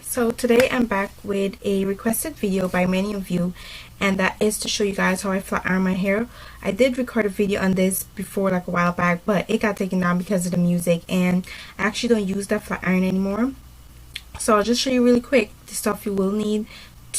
So today I'm back with a requested video by many of you, and that is to show you guys how I flat iron my hair. I did record a video on this before, like a while back, but it got taken down because of the music, and I actually don't use that flat iron anymore. So I'll just show you really quick the stuff you will need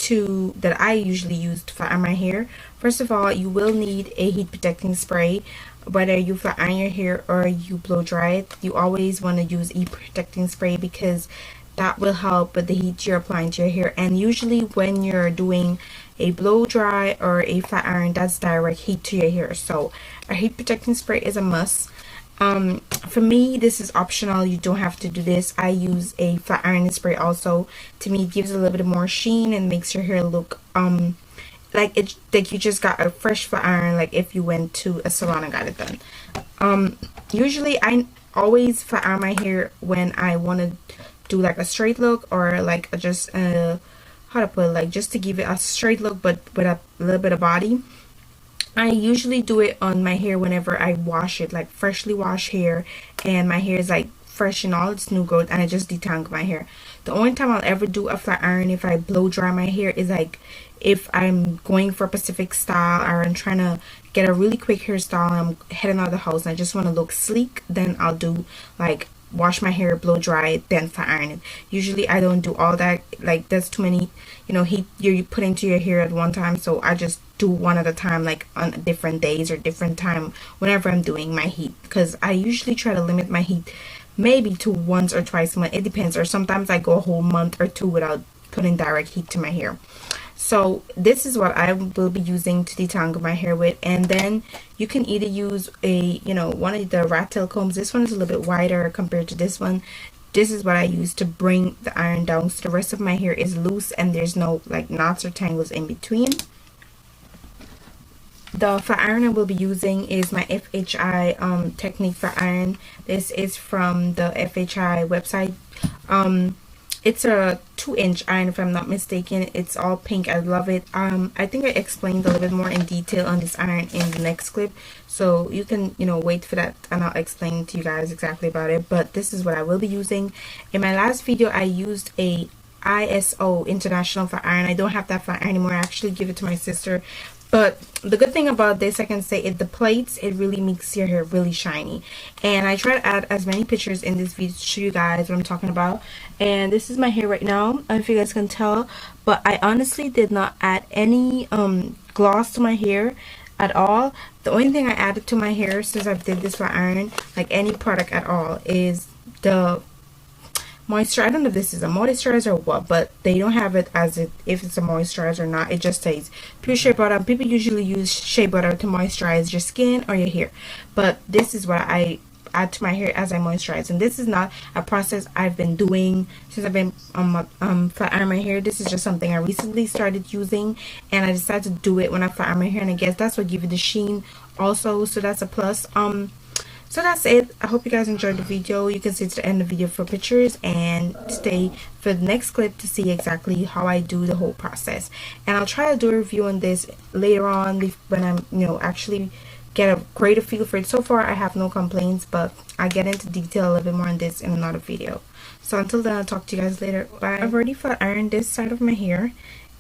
that I usually use to flat iron my hair. First of all, you will need a heat protecting spray. Whether you flat iron your hair or you blow dry it, you always want to use a protecting spray because that will help with the heat you're applying to your hair. And usually when you're doing a blow dry or a flat iron, that's direct heat to your hair, so a heat protecting spray is a must. For me, this is optional. You don't have to do this. I use a flat ironing spray also. To me, it gives a little bit more sheen and makes your hair look like you just got a fresh flat iron, like if you went to a salon and got it done. Usually I always flat iron my hair when I want to do like a straight look, or like just how to put it, like just to give it a straight look but with a little bit of body. I usually do it on my hair whenever I wash it, like freshly washed hair, and my hair is like fresh and all its new growth, and I just detangle my hair. The only time I'll ever do a flat iron if I blow dry my hair is like if I'm going for a specific style, or I'm trying to get a really quick hairstyle and I'm heading out of the house and I just want to look sleek. Then I'll do like wash my hair, blow dry it, then flat iron it. Usually I don't do all that, like that's too many heat you put into your hair at one time, so I just do one at a time, like on different days or different time whenever I'm doing my heat, because I usually try to limit my heat maybe to once or twice a month. It depends, or sometimes I go a whole month or two without putting direct heat to my hair. So this is what I will be using to detangle my hair with. And then you can either use a one of the rat tail combs. This one is a little bit wider compared to this one. This is what I use to bring the iron down, so the rest of my hair is loose and there's no like knots or tangles in between. The flat iron I will be using is my FHI Technique flat iron. This is from the FHI website. It's a 2-inch iron if I'm not mistaken. It's all pink. I love it. I think I explained a little bit more in detail on this iron in the next clip, so you can wait for that and I'll explain to you guys exactly about it. But this is what I will be using. In my last video I used a ISO International flat iron. I don't have that flat iron anymore. I actually give it to my sister. But the good thing about this, I can say, the plates, it really makes your hair really shiny. And I try to add as many pictures in this video to show you guys what I'm talking about. And this is my hair right now, I don't know if you guys can tell, but I honestly did not add any gloss to my hair at all. The only thing I added to my hair since I did this flat iron, like any product at all, is the moisturizer. I don't know if this is a moisturizer or what, but they don't have it as if it's a moisturizer or not. It just says pure shea butter. People usually use shea butter to moisturize your skin or your hair, but this is what I add to my hair as I moisturize. And this is not a process I've been doing since I've been flat iron my hair. This is just something I recently started using, and I decided to do it when I flat iron my hair, and I guess that's what gives it the sheen also, so that's a plus. So that's it. I hope you guys enjoyed the video. You can stay to the end of the video for pictures, and stay for the next clip to see exactly how I do the whole process. And I'll try to do a review on this later on when I'm actually get a greater feel for it. So far I have no complaints, but I get into detail a little bit more on this in another video. So until then, I'll talk to you guys later. Bye. I've already flat ironed this side of my hair,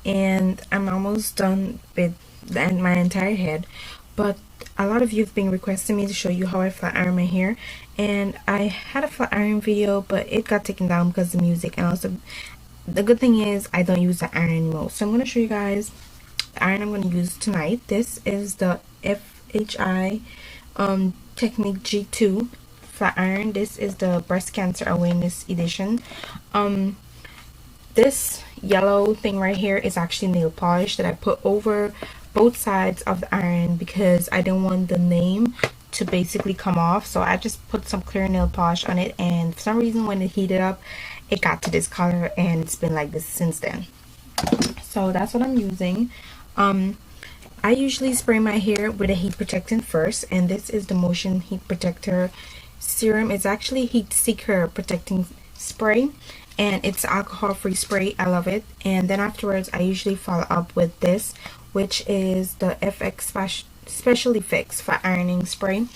and I'm almost done with my entire head. But a lot of you have been requesting me to show you how I flat iron my hair, and I had a flat iron video, but it got taken down because of the music. And also, the good thing is I don't use the iron anymore. So I'm going to show you guys the iron I'm going to use tonight. This is the FHI Technique G2 flat iron. This is the breast cancer awareness edition. This yellow thing right here is actually nail polish that I put over both sides of the iron because I didn't want the name to basically come off, so I just put some clear nail polish on it, and for some reason when it heated up it got to this color, and it's been like this since then. So that's what I'm using. I usually spray my hair with a heat protectant first, and this is the Motion Heat Protector Serum. It's actually heat seeker protecting spray, and it's alcohol free spray. I love it. And then afterwards I usually follow up with this, which is the FX Special Effects flat ironing spray.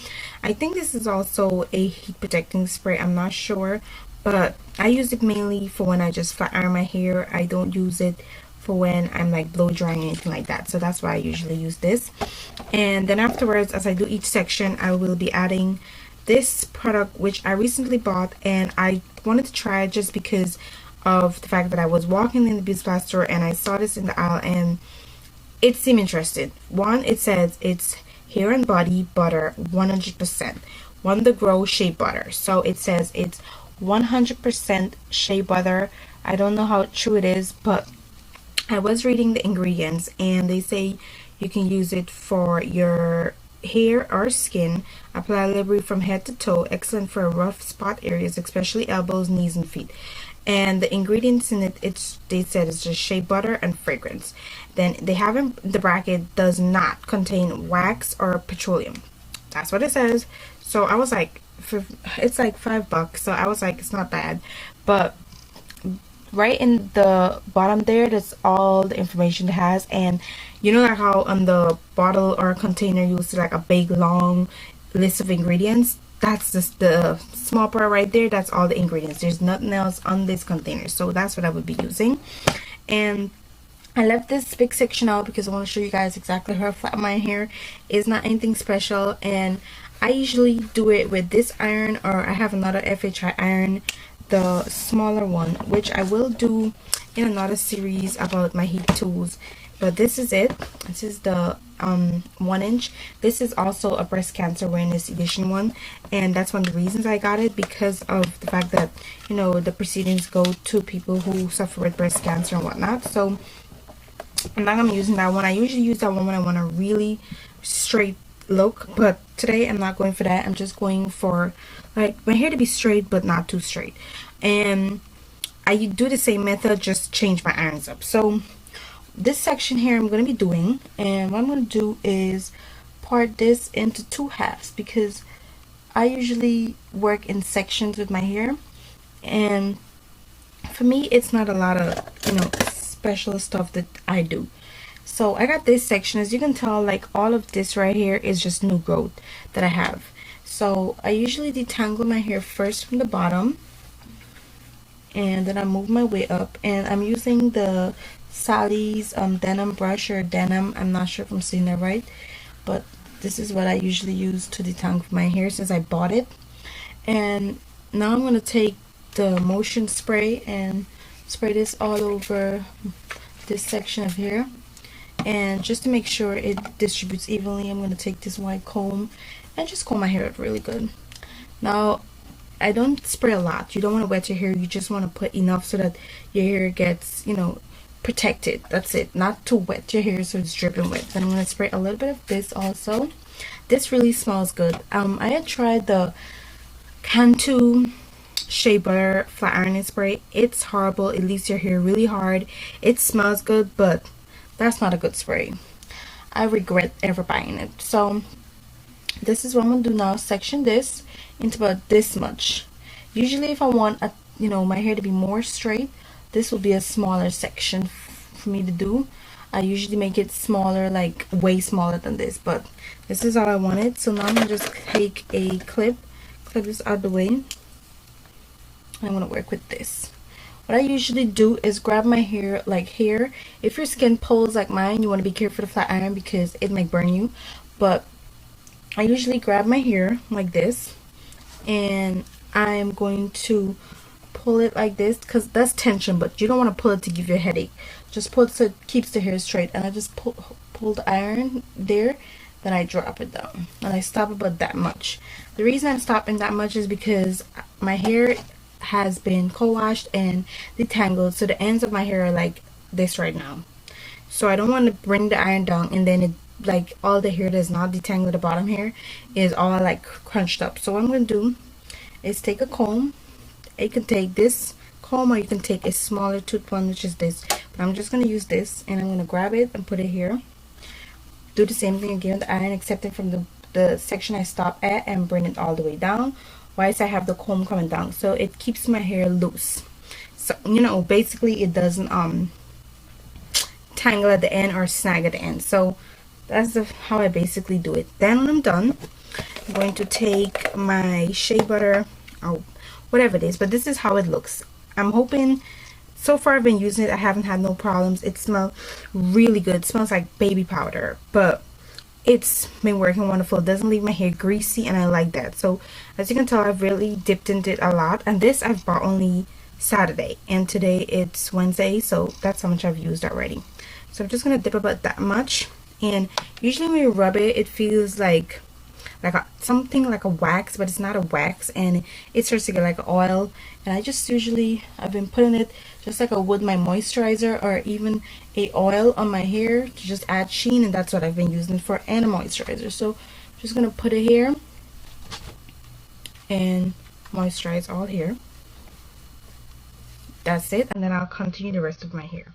I think this is also a heat protecting spray, I'm not sure, but I use it mainly for when I just flat iron my hair. I don't use it for when I'm like blow drying or anything like that, so that's why I usually use this. And then afterwards, as I do each section, I will be adding this product which I recently bought, and I wanted to try it just because of the fact that I was walking in the beauty supply store and I saw this in the aisle and it seemed interesting. One, it says it's hair and body butter 100%, One the Grow shea butter. So it says it's 100% shea butter. I don't know how true it is, but I was reading the ingredients and they say you can use it for your hair or skin. Apply liberally from head to toe. Excellent for rough spot areas, especially elbows, knees, and feet. And the ingredients in it, they said it's just shea butter and fragrance. Then they have in the bracket, does not contain wax or petroleum. That's what it says. So I was like, it's like $5, so I was like, it's not bad. But right in the bottom there, that's all the information it has. And you know, like how on the bottle or container you will see like a big long list of ingredients, that's just the small part right there. That's all the ingredients. There's nothing else on this container, so that's what I would be using. And I left this big section out because I want to show you guys exactly how I flat my hair. It's not anything special, and I usually do it with this iron, or I have another FHI iron, the smaller one, which I will do in another series about my heat tools. But this is it. This is the 1-inch. This is also a breast cancer awareness edition one, and that's one of the reasons I got it, because of the fact that, you know, the proceedings go to people who suffer with breast cancer and whatnot. So I'm not gonna be using that one. I usually use that one when I want a really straight look, but today I'm not going for that. I'm just going for like my hair to be straight but not too straight, and I do the same method, just change my irons up. So this section here I'm going to be doing, and what I'm going to do is part this into 2 halves, because I usually work in sections with my hair, and for me it's not a lot of, you know, special stuff that I do. So I got this section. As you can tell, like all of this right here is just new growth that I have. So I usually detangle my hair first from the bottom, and then I move my way up, and I'm using the Sally's denim brush, or denim, I'm not sure if I'm saying that right, but this is what I usually use to detangle my hair since I bought it. And now I'm going to take the motion spray and spray this all over this section of hair, and just to make sure it distributes evenly, I'm going to take this white comb and just comb my hair out really good. Now I don't spray a lot. You don't want to wet your hair, you just want to put enough so that your hair gets, you know, protected. That's it. Not to wet your hair so it's dripping wet. Then I'm going to spray a little bit of this also. This really smells good. I had tried the Cantu shea butter flat ironing spray. It's horrible. It leaves your hair really hard. It smells good, but that's not a good spray. I regret ever buying it. So this is what I'm going to do now. Section this into about this much. Usually if I want you know, my hair to be more straight, this will be a smaller section for me to do. I usually make it smaller, like way smaller than this, but this is all I wanted. So now I'm gonna just take a clip this out of the way. I'm gonna work with this. What I usually do is grab my hair like here. If your skin pulls like mine, you want to be careful to flat iron because it might burn you. But I usually grab my hair like this, and I'm going to pull it like this, because that's tension, but you don't want to pull it to give you a headache. Just pull it so it keeps the hair straight. And I just pull the iron there, then I drop it down, and I stop about that much. The reason I'm stopping that much is because my hair has been co-washed and detangled, so the ends of my hair are like this right now. So I don't want to bring the iron down and then it, like, all the hair that's not detangled, the bottom hair is all like crunched up. So what I'm going to do is take a comb. You can take this comb, or you can take a smaller tooth one, which is this, but I'm just going to use this, and I'm going to grab it and put it here. Do the same thing again with the iron, except from the section I stopped at, and bring it all the way down whilst I have the comb coming down, so it keeps my hair loose. So, you know, basically it doesn't tangle at the end or snag at the end. So that's how I basically do it. Then when I'm done, I'm going to take my shea butter, or whatever it is, but this is how it looks. I'm hoping, so far I've been using it, I haven't had no problems. It smells really good. It smells like baby powder, but it's been working wonderful. It doesn't leave my hair greasy, and I like that. So as you can tell, I've really dipped into it a lot, and this I've bought only Saturday, and today it's Wednesday, so that's how much I've used already. So I'm just gonna dip about that much, and usually when you rub it, it feels like something like a wax, but it's not a wax, and it starts to get like oil. And I've been putting it just like I would my moisturizer or even a oil on my hair to just add sheen, and that's what I've been using for, and a moisturizer. So I'm just gonna put it here and moisturize all here. That's it, and then I'll continue the rest of my hair.